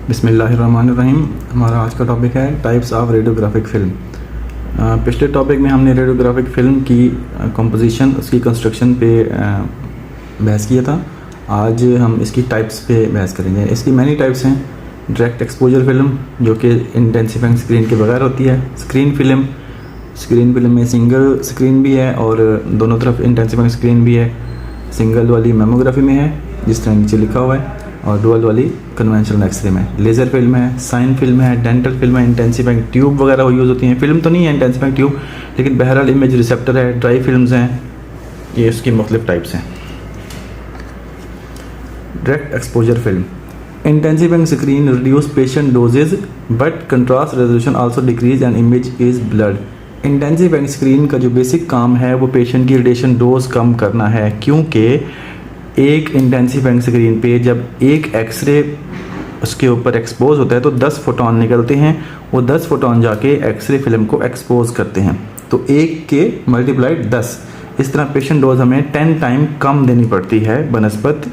बिस्मिल्लाहिर्रहमानिर्रहीम। हमारा आज का टॉपिक है टाइप्स ऑफ रेडियोग्राफिक फ़िल्म। पिछले टॉपिक में हमने रेडियोग्राफिक फ़िल्म की कंपोजिशन, उसकी कंस्ट्रक्शन पे बहस किया था। आज हम इसकी टाइप्स पे बहस करेंगे। इसकी मैनी टाइप्स हैं। डायरेक्ट एक्सपोजर फ़िल्म जो कि इंटेंसिफाइंग स्क्रीन के बगैर होती है। स्क्रीन फिल्म में सिंगल स्क्रीन भी है और दोनों तरफ इंटेंसिफाइंग स्क्रीन भी है। सिंगल वाली मेमोग्राफी में है जिस तरह नीचे लिखा हुआ है, और डुअल वाली कन्वेंशनल एक्सरे में। लेज़र फिल्म है, साइन फिल्म है, डेंटल फिल्म है, इंटेंसिफाइंग ट्यूब वगैरह यूज़ होती हैं। फिल्म तो नहीं है इंटेंसिफाइंग ट्यूब, लेकिन बहरहाल इमेज रिसेप्टर है। ड्राई फिल्म्स हैं। ये इसकी मुख्तलिफ टाइप्स हैं। Direct exposure film. Intensifying screen reduce patient doses but contrast resolution also decrease and image is blurred. Intensifying screen का जो बेसिक काम है वो पेशेंट की रेडिएशन डोज कम करना है, क्योंकि एक इंटेंसिफाइंग स्क्रीन पे जब एक एक्सरे उसके ऊपर एक्सपोज होता है तो 10 फोटोन निकलते हैं। वो 10 फोटोन जाके एक्सरे फिल्म को एक्सपोज करते हैं, तो एक के मल्टीप्लाइड 10। इस तरह पेशेंट डोज हमें 10 टाइम कम देनी पड़ती है बनस्बत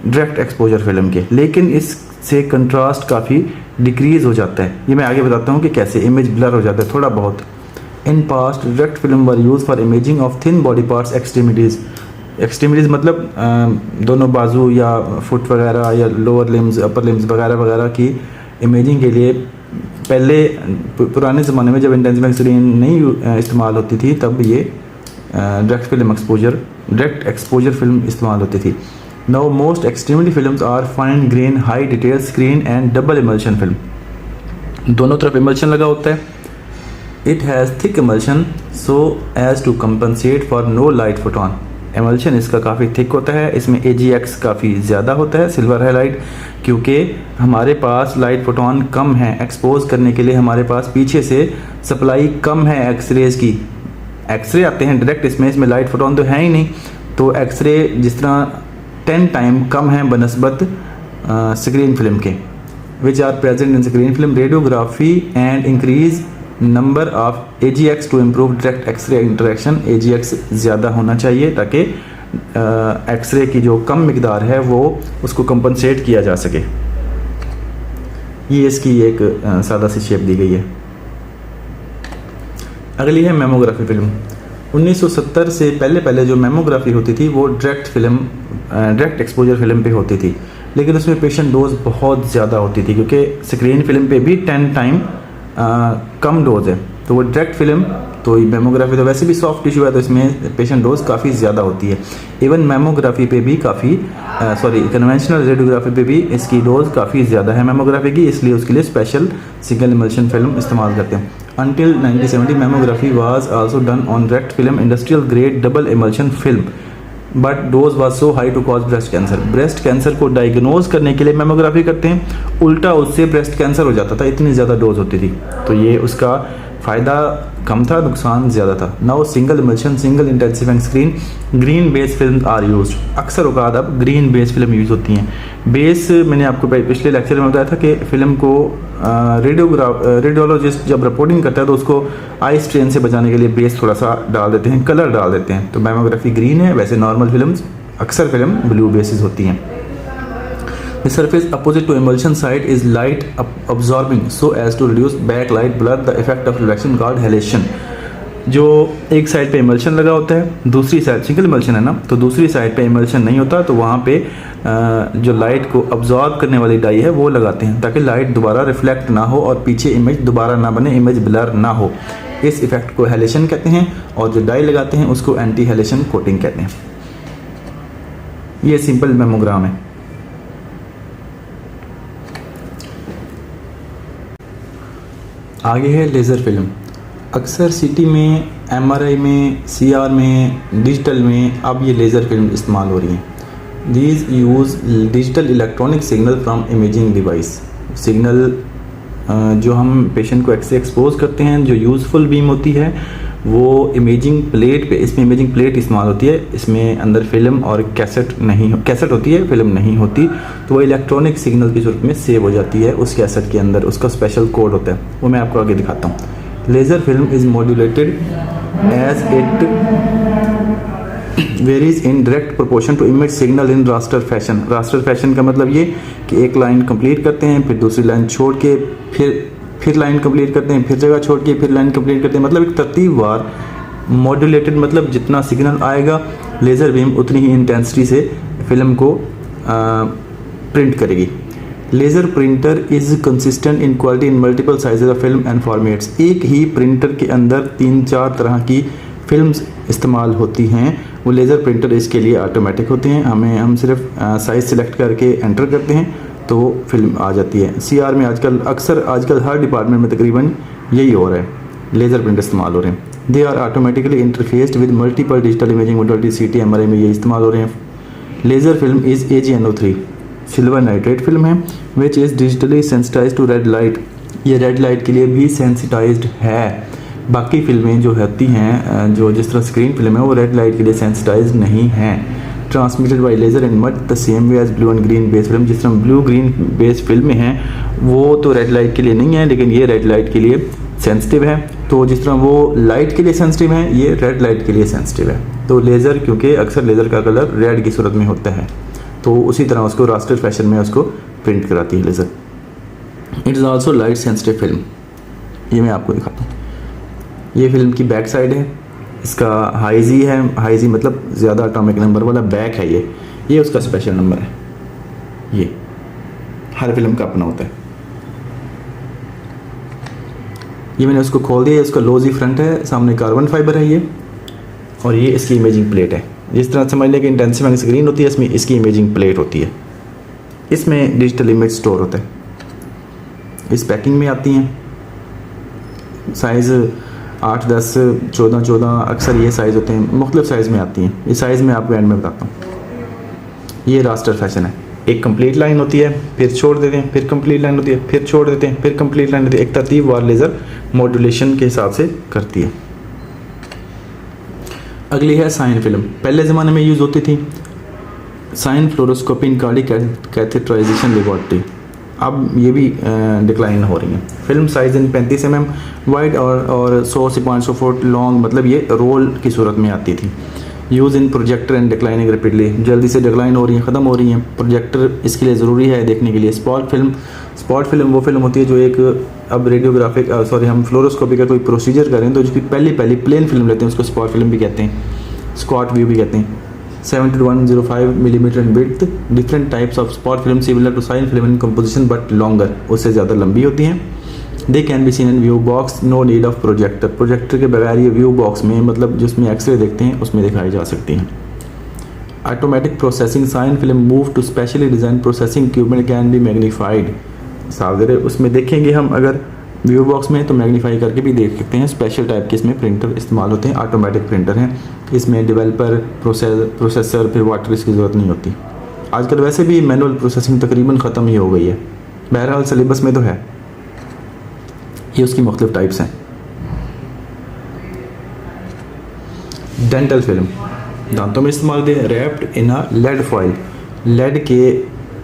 डायरेक्ट एक्सपोजर फिल्म के, लेकिन इससे कंट्रास्ट काफ़ी डिक्रीज हो जाता है। ये मैं आगे बताता हूँ कि कैसे इमेज ब्लर हो जाता है थोड़ा बहुत। In past direct film were use for imaging of thin body parts extremities मतलब दोनों बाजू या फुट वगैरह या लोअर लिम्स, अपर लिम्स वगैरह वगैरह की इमेजिंग के लिए पहले पुराने ज़माने में जब इंटेंसिफाइंग स्क्रीन नहीं इस्तेमाल होती थी तब ये डायरेक्ट एक्सपोजर फिल्म इस्तेमाल होती थी। Now most extremity films are fine grain high detail screen and double emulsion film. दोनों तरफ इमल्शन लगा होता है। It has thick emulsion so as to compensate for no light photon. Emulsion इसका काफ़ी थिक होता है। इसमें AGX काफ़ी ज़्यादा होता है, सिल्वर हाईलाइट, क्योंकि हमारे पास लाइट फोटोन कम है एक्सपोज करने के लिए। हमारे पास पीछे से सप्लाई कम है एक्सरेज की। एक्सरे आते हैं डायरेक्ट, इसमें लाइट फोटोन तो है ही नहीं, तो एक्सरे जिस तरह 10 टाइम कम है बनस्बत स्क्रीन फिल्म के। Which are present in screen film radiography and increase number of AGX to improve direct x-ray interaction. AGX ज़्यादा होना चाहिए ताकि एक्सरे की जो कम मिकदार है वो उसको कंपनसेट किया जा सके। ये इसकी एक सादा सी शेप दी गई है। अगली है मेमोग्राफी फिल्म। 1970 से पहले जो मेमोग्राफी होती थी वो डायरेक्ट एक्सपोजर फिल्म पे होती थी, लेकिन उसमें पेशेंट डोज बहुत ज़्यादा होती थी, क्योंकि स्क्रीन फिल्म पे भी 10 टाइम कम डोज है। तो वो डायरेक्ट फिल्म, तो मेमोग्राफी तो वैसे भी सॉफ्ट टिश्यू है, तो इसमें पेशेंट डोज काफ़ी ज़्यादा होती है। इवन मेमोग्राफी पे भी कन्वेंशनल रेडियोग्राफी पे भी इसकी डोज काफ़ी ज़्यादा है मेमोग्राफी की, इसलिए उसके लिए स्पेशल सिंगल इमल्शन फिल्म इस्तेमाल करते हैं। Until 1970 mammography was also done on direct film industrial grade double emulsion film, but dose was so high to cause breast cancer। Breast cancer को डायग्नोज करने के लिए मेमोग्राफी करते हैं, उल्टा उससे ब्रेस्ट कैंसर हो जाता था, इतनी ज़्यादा डोज होती थी। तो ये उसका फ़ायदा कम था, नुकसान ज़्यादा था। Now single emulsion single intensifying screen green base film are use. अक्सर औकात अब ग्रीन बेस फिल्म यूज़ होती हैं। बेस मैंने आपको पिछले लेक्चर में बताया था कि फिल्म को रेडियोलॉजिस्ट जब रिपोर्टिंग करता है तो उसको आई स्ट्रेन से बचाने के लिए बेस थोड़ा सा डाल देते हैं, कलर डाल देते हैं। तो मेमोग्राफी ग्रीन है, वैसे नॉर्मल फिल्म्स अक्सर फिल्म ब्लू बेसिस होती हैं। The surface opposite to emulsion side is light absorbing so as to reduce backlight blur, the effect of reflection called halation। जो एक साइड पे इमल्शन लगा होता है, दूसरी साइड सिंगल इमल्शन है ना, तो दूसरी साइड पे इमल्शन नहीं होता, तो वहाँ पे जो लाइट को अब्जॉर्ब करने वाली डाई है वो लगाते हैं ताकि लाइट दोबारा रिफ्लेक्ट ना हो और पीछे इमेज दोबारा ना बने, इमेज ब्लर ना हो। इस इफेक्ट को हेलेशन कहते हैं, और जो डाई लगाते हैं उसको एंटी हेलेशन कोटिंग कहते हैं। ये सिंपल मेमोग्राम है। आगे है लेज़र फिल्म। अक्सर CT में, MRI में, CR में, डिजिटल में अब ये लेज़र फिल्म इस्तेमाल हो रही हैं। These use digital electronic signal from imaging device. Signal जो हम पेशेंट को एक्सपोज करते हैं, जो यूज़फुल बीम होती है वो इमेजिंग प्लेट पे, इसमें इमेजिंग प्लेट इस्तेमाल होती है। इसमें अंदर फिल्म और कैसेट होती है, फिल्म नहीं होती, तो वो इलेक्ट्रॉनिक सिग्नल की सूरत में सेव हो जाती है उस कैसेट के अंदर। उसका स्पेशल कोड होता है, वो मैं आपको आगे दिखाता हूँ। Laser film is modulated as it varies in direct proportion to image signal in raster fashion. Raster fashion का मतलब ये कि एक लाइन कंप्लीट करते हैं, फिर दूसरी लाइन छोड़ के फिर लाइन कंप्लीट करते हैं, फिर जगह छोड़ के फिर लाइन कंप्लीट करते हैं, मतलब एक तरतीबवार मॉड्यूलेटेड, मतलब जितना सिग्नल आएगा लेज़र बीम उतनी ही इंटेंसिटी से फिल्म को प्रिंट करेगी। Laser printer is consistent in quality in multiple sizes of film and formats. एक ही प्रिंटर के अंदर 3-4 तरह की फिल्म्स इस्तेमाल होती हैं। वो लेज़र प्रिंटर इसके लिए ऑटोमेटिक होते हैं, हम सिर्फ साइज़ सिलेक्ट करके एंटर करते हैं तो फिल्म आ जाती है। CR में आजकल हर डिपार्टमेंट में तकरीबन यही हो रहा है, लेज़र प्रिंटर इस्तेमाल हो रहे हैं। They are automatically interfaced with multiple digital imaging modality, CT MRI में ये इस्तेमाल हो रहे हैं। Laser film is AgNO3 silver nitrate film है, which is digitally sensitize to red light. ये रेड लाइट के लिए भी सेंसिटाइज्ड है। बाकी फिल्में जो होती हैं, जो जिस तरह स्क्रीन फिल्म है, वो रेड लाइट के लिए सेंसिटाइज नहीं हैं। Transmitted by laser in much the same way as blue and green base film. जिस तरह ब्लू ग्रीन बेस फिल्में हैं वो तो रेड लाइट के लिए नहीं है, लेकिन ये रेड लाइट के लिए सेंसिटिव है। तो जिस तरह वो लाइट के लिए सेंसिटिव है, ये रेड लाइट के लिए सेंसिटिव है। तो लेज़र, क्योंकि अक्सर लेज़र का कलर रेड की सूरत में होता है, तो उसी तरह उसको रास्टर फैशन में उसको प्रिंट कराती है laser. It is also light sensitive film. ये मैं आपको दिखाता हूँ। ये फिल्म की बैक साइड है, इसका हाई जी है, हाई जी मतलब ज़्यादा एटॉमिक नंबर वाला बैक है। ये उसका स्पेशल नंबर है। ये हर फिल्म का अपना होता है। ये मैंने उसको खोल दिया, इसका लो जी फ्रंट है, सामने कार्बन फाइबर है ये, और ये इसकी इमेजिंग प्लेट है। जिस तरह समझ लें कि इंटेंसिफाइंग स्क्रीन होती है, इसमें इसकी इमेजिंग प्लेट होती है। इसमें डिजिटल इमेज स्टोर होता है। इस पैकिंग में आती हैं, साइज़ 8, 10, 14 अक्सर ये साइज़ होते हैं, मुख्तलिफ साइज़ में आती हैं। ये साइज़ मैं आपको एंड में बताता हूँ। ये रास्टर फैशन है। एक कंप्लीट लाइन होती है, फिर छोड़ देते हैं, फिर कंप्लीट लाइन होती है, फिर छोड़ देते हैं, फिर कंप्लीट लाइन होती है। एक तरतीबवार लेज़र मॉड्यूलेशन के हिसाब से करती है। अगली है साइन फिल्म। पहले ज़माने में यूज़ होती थी cine fluoroscopy in cardiac catheterisation laboratory. अब ये भी डिक्लाइन हो रही हैं। Film size in 35 mm wide और 100 से 500 फुट लॉन्ग, मतलब ये रोल की सूरत में आती थी। Use in projector and declining rapidly, जल्दी से डिक्लाइन हो रही हैं, ख़त्म हो रही हैं। प्रोजेक्टर इसके लिए ज़रूरी है देखने के लिए। स्पॉट फिल्म वो फिल्म होती है जो एक, अब रेडियोग्राफिक हम फ्लोरोस्कोपी का कोई प्रोसीजर करें तो जिसकी पहली प्लेन फिल्म लेते हैं उसको स्पॉट फिल्म भी कहते हैं, स्क्वाट व्यू भी कहते हैं। 70 to 105 mm in width, different types of spot film similar to cine film in composition but longer, उससे ज़्यादा लंबी होती हैं। They can be seen in view box, no need of projector के बगैर ये व्यू बॉक्स में, मतलब जिसमें एक्सरे देखते हैं उसमें दिखाई जा सकती हैं। Automatic processing cine film move to specially design processing equipment can be magnified. सावधान, उसमें देखेंगे हम अगर व्यू बॉक्स में तो मैग्नीफाई करके भी देख सकते हैं। स्पेशल टाइप के इसमें प्रिंटर इस्तेमाल होते हैं, ऑटोमेटिक प्रिंटर हैं। इसमें डेवलपर प्रोसेसर फिर वाटर इसकी ज़रूरत नहीं होती। आजकल वैसे भी मैनुअल प्रोसेसिंग तकरीबन ख़त्म ही हो गई है, बहरहाल सिलेबस में तो है। ये उसकी मुख्तलिफ टाइप्स हैं। डेंटल फिल्म, दांतों में इस्तेमाल होती है। Wrapped in a lead foil, lead के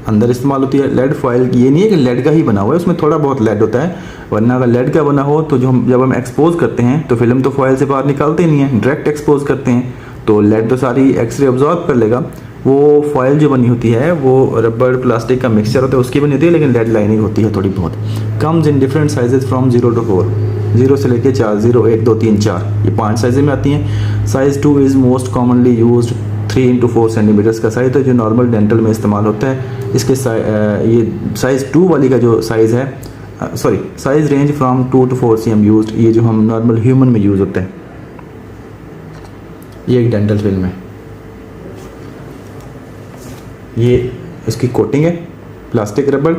अंदर इस्तेमाल होती है। लेड फॉइल ये नहीं है कि लेड का ही बना हुआ है, उसमें थोड़ा बहुत लेड होता है, वरना अगर लेड का बना हो तो जब हम एक्सपोज करते हैं तो फिल्म तो फॉइल से बाहर निकालते नहीं है, डायरेक्ट एक्सपोज करते हैं तो लेड तो सारी एक्सरे ऑब्जॉर्ब कर लेगा। वो फॉइल जो बनी होती है वो रबड़ प्लास्टिक का मिक्सचर होता है, उसकी बनी होती है, लेकिन लेड लाइनिंग होती है थोड़ी बहुत। Comes in different sizes from 0 to 4, 0 से लेके 4, 0, 1, 2, 3, 4, ये 5 साइज़ में आती हैं। Size 2 is most commonly used, 3 into 4 centimetres का साइज़ है जो नॉर्मल डेंटल में इस्तेमाल होता है। इसके ये साइज़ 2 वाली का जो साइज़ है, size range from 2 to 4 cm used, ये जो हम नॉर्मल ह्यूमन में यूज़ होता है। ये एक डेंटल फिल्म है। ये इसकी कोटिंग है प्लास्टिक रबड़,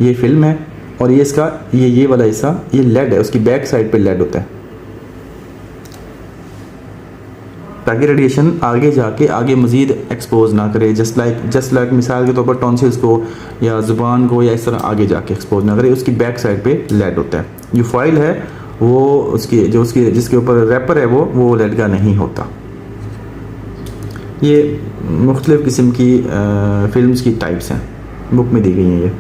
ये फिल्म है, और ये इसका ये वाला हिस्सा ये लेड है, उसकी बैक साइड पे लेड होता है ताकि रेडिएशन आगे मज़ीद एक्सपोज ना करे। जस्ट लाइक मिसाल के तौर पर टॉन्सिल्स को या ज़ुबान को या इस तरह आगे जाके एक्सपोज ना करे, उसकी बैक साइड पे लेड होता है। जो फॉइल है वो जिसके ऊपर रैपर है वो लेड का नहीं होता। ये मुख्तलिफ़ किस्म की फिल्म्स की टाइप्स हैं, बुक में दी गई हैं।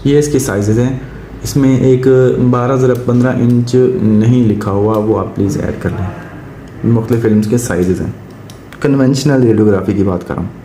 ये इसके साइजेज़ हैं। इसमें एक 12 ज़रा 15 इंच नहीं लिखा हुआ, वो आप प्लीज़ ऐड कर लें। मुख्तलिफ फिल्म के साइज़ हैं। कन्वेंशनल रेडियोग्राफी की बात कर रहा हूँ।